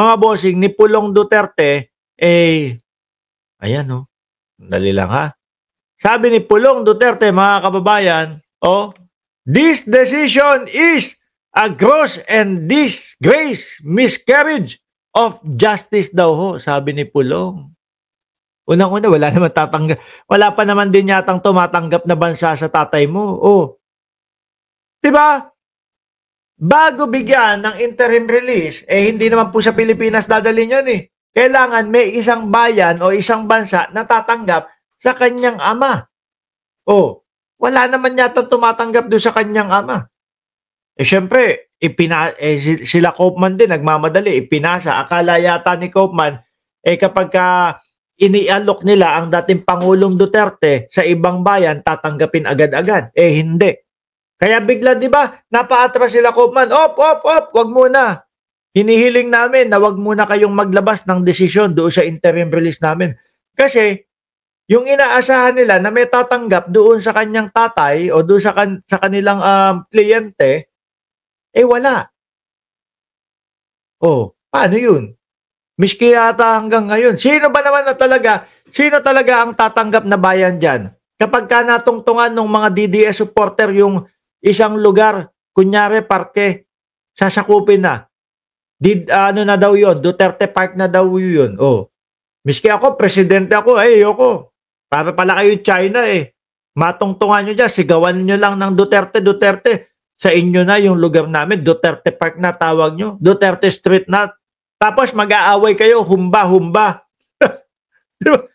mga bossing, ni Pulong Duterte, ayan dali lang ha. Sabi ni Pulong Duterte, mga kababayan, this decision is a gross and disgrace miscarriage of justice daw ho, sabi ni Pulong. Unang-una, wala pa naman din yatang tumatanggap na bansa sa tatay mo. Diba? Bago bigyan ng interim release, hindi naman po sa Pilipinas dadalhin yan eh. Kailangan may isang bayan o isang bansa na tatanggap sa kanyang ama. Wala naman yata tumatanggap doon sa kanyang ama. Syempre, sila Koopman din, nagmamadali, ipinasa. Akala yata ni Koopman, kapag inialok nila ang dating Pangulong Duterte sa ibang bayan, tatanggapin agad-agad. Hindi. Kaya bigla, di ba, napaatras sila Koopman, wag muna. Hinihiling namin na wag muna kayong maglabas ng desisyon doon sa interim release namin. Kasi, yung inaasahan nila na may tatanggap doon sa kanyang tatay o doon sa kanilang kliyente, wala. Paano yun? Miski yata hanggang ngayon. Sino talaga ang tatanggap na bayan dyan? Kapag ka natungtungan ng mga DDS supporter yung isang lugar, kunyari parke, sasakupin na. Ano na daw yun? Duterte Park na daw yun. Miski ako, presidente ako, ayoko. Para pala kayo China matungtungan nyo dyan, sigawan nyo lang ng Duterte. Sa inyo na yung lugar namin, Duterte Park na tawag nyo, Duterte Street na. Tapos mag-aaway kayo, humba. Diba?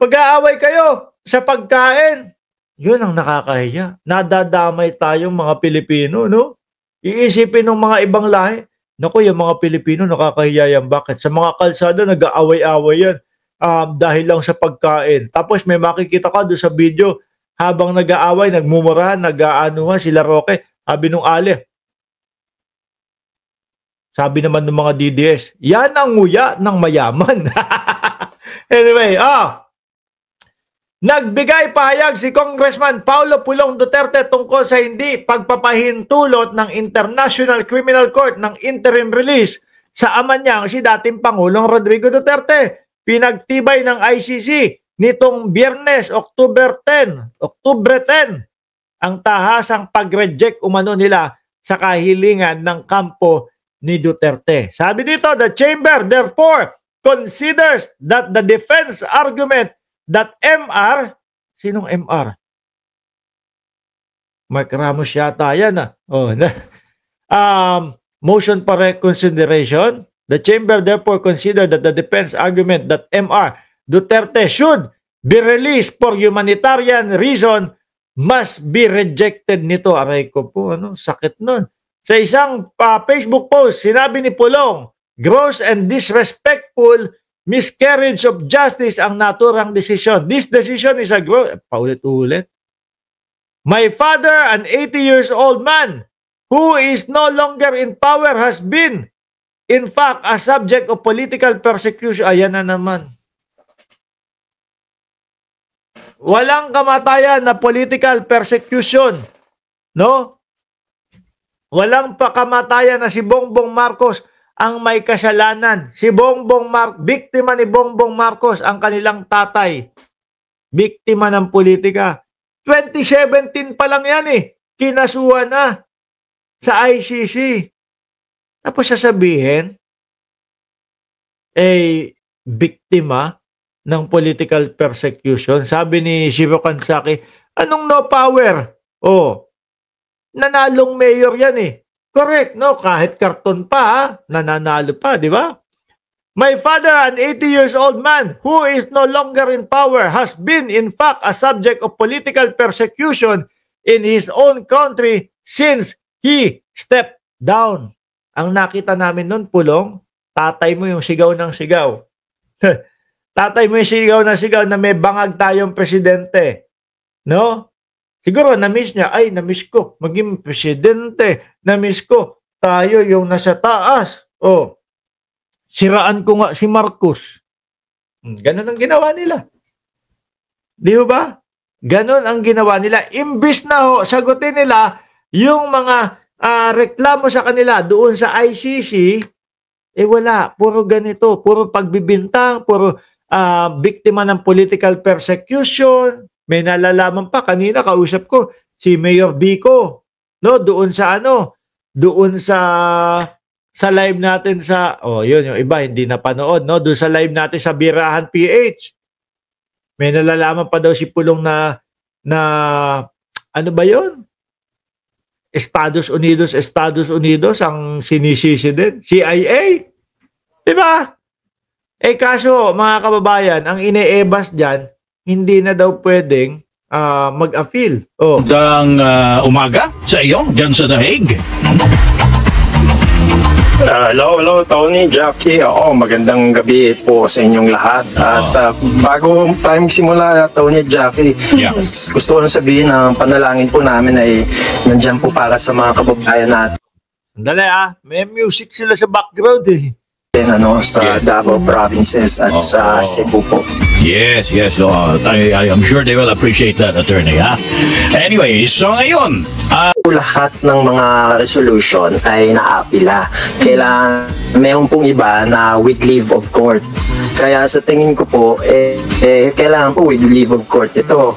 Mag-aaway kayo sa pagkain. Yun ang nakakahiya. Nadadamay tayong mga Pilipino, no? Iisipin ng mga ibang lahi. Naku, yung mga Pilipino nakakahiya yan. Bakit? Sa mga kalsada, nag-aaway-aaway yan. Dahil lang sa pagkain. Tapos may makikita ka doon sa video, habang nag-aaway, nagmumurahan, nag-aanuhan sila Roque. Sabi nung Ale, sabi naman ng mga DDS, yan ang nguya ng mayaman. Anyway, nagbigay pahayag si Congressman Paulo Pulong Duterte tungkol sa hindi pagpapahintulot ng International Criminal Court ng interim release sa ama niya, si dating Pangulong Rodrigo Duterte. Pinagtibay ng ICC nitong Biyernes, Oktubre 10, ang tahasang pag-reject umano nila sa kahilingan ng kampo ni Duterte. Sabi dito, the chamber therefore considers that the defense argument that MR, sinong MR? Mark Ramos yata yan motion for reconsideration. The chamber therefore consider that the defense argument that MR Duterte should be released for humanitarian reason must be rejected nito. Aray ko po, sakit nun. Sa isang Facebook post, sinabi ni Pulong, gross and disrespectful miscarriage of justice ang naturang desisyon. This decision is a gross... Paulit-ulit. My father, an 80 years old man, who is no longer in power, has been, in fact, a subject of political persecution. Ayan na naman. Walang kamatayan na political persecution. No? Walang kamatayan na si Bongbong Marcos ang may kasalanan. Si biktima ni Bongbong Marcos ang kanilang tatay. Biktima ng politika. 2017 pa lang yan kinasuhan na sa ICC. Tapos sasabihin, biktima ng political persecution. Sabi ni Shiro Kansaki, anong no power? Nanalong mayor yan Correct, no? Kahit karton pa, nananalo pa, di ba? My father, an 80 years old man who is no longer in power, has been in fact a subject of political persecution in his own country since he stepped down. Ang nakita namin nun, Pulong, tatay mo yung sigaw ng sigaw. Tatay mo yung sigaw ng sigaw na may bangag tayong presidente. No? Siguro, na-miss niya, na-miss ko, maging presidente, na-miss ko, tayo yung nasa taas. Siraan ko nga si Marcos. Ganon ang ginawa nila. Di ba? Ganon ang ginawa nila. Imbis na sagutin nila yung mga reklamo sa kanila doon sa ICC, Eh wala, puro ganito, puro pagbibintang, puro biktima ng political persecution. May nalalaman pa kanina kausap ko si Mayor Vico, no, doon sa live natin yun yung iba hindi napanood, no, doon sa live natin sa Birahan PH. May nalalaman pa daw si Pulong na ano ba yun? Estados Unidos ang sinisisi din. CIA. Diba? Eh kaso, mga kababayan, ang ine-ebas dyan, hindi na daw pwedeng mag-appeal. Oh. Magandang umaga sa iyo, dyan sa Daig. Hello, Tony, Jackie. Oo, magandang gabi po sa inyong lahat. At bago tayo magsimula, Tony at Jackie, gusto ko lang sabihin na panalangin po namin ay nandyan po para sa mga kababayan natin. Sandali may music sila sa background eh. Sa Davao provinces at sa Cebu po. Yes. I am sure they will appreciate that, attorney. Anyway, so ngayon, Lahat ng mga resolution ay naapila. Kailangan, mayroon pong iba na with leave of court. Kaya sa tingin ko po, kailangan po with leave of court ito.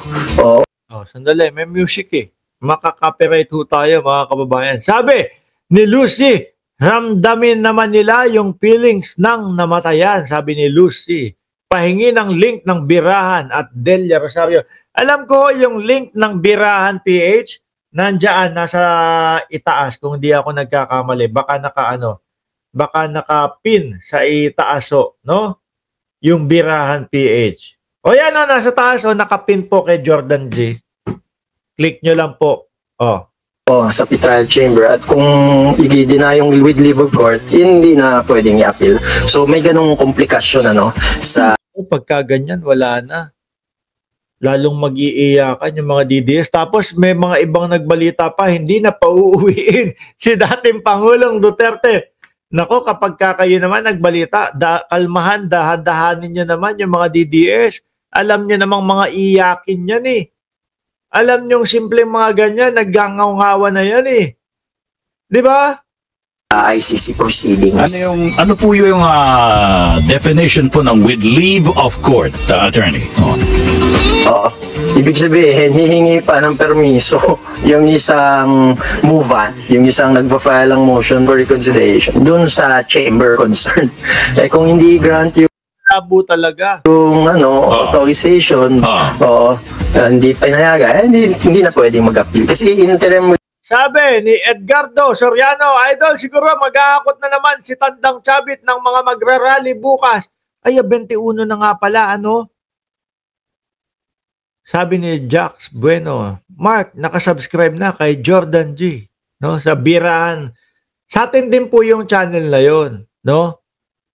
Sandali, may music eh. Makaka-copyright ho tayo, mga kababayan. Sabi ni Lucy, ramdamin naman nila yung feelings ng namatayan, sabi ni Lucy. Pahingi ng link ng Birahan at Delia Rosario. Alam ko yung link ng Birahan PH, nandiyan, nasa itaas, kung hindi ako nagkakamali. Baka naka-pin sa itaas, no? Yung Birahan PH. O yan, nasa taas, naka-pin po kay Jordan G. Click nyo lang po. Sa trial chamber, at kung i-deny yung with leave of court, hindi na pwedeng i-appeal. So may ganong komplikasyon sa pagka ganyan, wala na. Lalong mag-iiyakan yung mga DDS. Tapos may mga ibang nagbalita pa, hindi na pauuwiin si dating Pangulong Duterte. Nako, kapag kayo naman nagbalita, kalmahan, dahan-dahanin nyo naman yung mga DDS. Alam nyo namang mga iyakin yan eh. Alam nyo yung simple mga ganyan, naggangaw-ngawa na yan eh. Di ba? ICC proceedings. Ano po yung definition po ng with leave of court, attorney? Ibig sabihin, hihingi pa ng permiso yung isang move-on, yung isang nagpa-file ng motion for reconsideration dun sa chamber concerned. Kung hindi grant yung talaga. Yung authorization, hindi pinayagan, hindi na pwedeng mag-appeal. Kasi interim. Sabi ni Edgardo Soriano, Idol, siguro mag-aakot na naman si Tandang Chabit ng mga magra-rally bukas. Ay, 21 na nga pala, Sabi ni Jax Bueno, Mark, nakasubscribe na kay Jordan G. No? Sa Birahan. Sa atin din po yung channel na yon, no?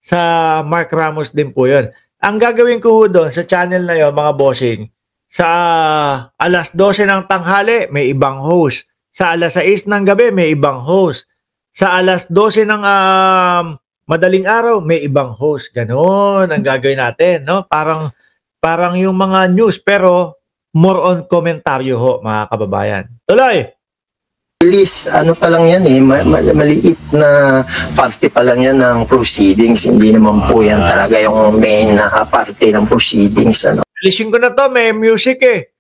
Sa Mark Ramos din po yon. Ang gagawin ko doon sa channel na yon, mga bossing, sa alas 12 ng tanghali, may ibang host. Sa alas 6 ng gabi, may ibang host. Sa alas 12 ng madaling araw, may ibang host. Ganon ang gagawin natin, no? Parang yung mga news, pero more on komentaryo ho, mga kababayan. Tuloy! Release, pa lang yan maliit na parte pa lang yan ng proceedings. Hindi naman po yan talaga yung main na parte ng proceedings. Lisin ko na to, may music eh.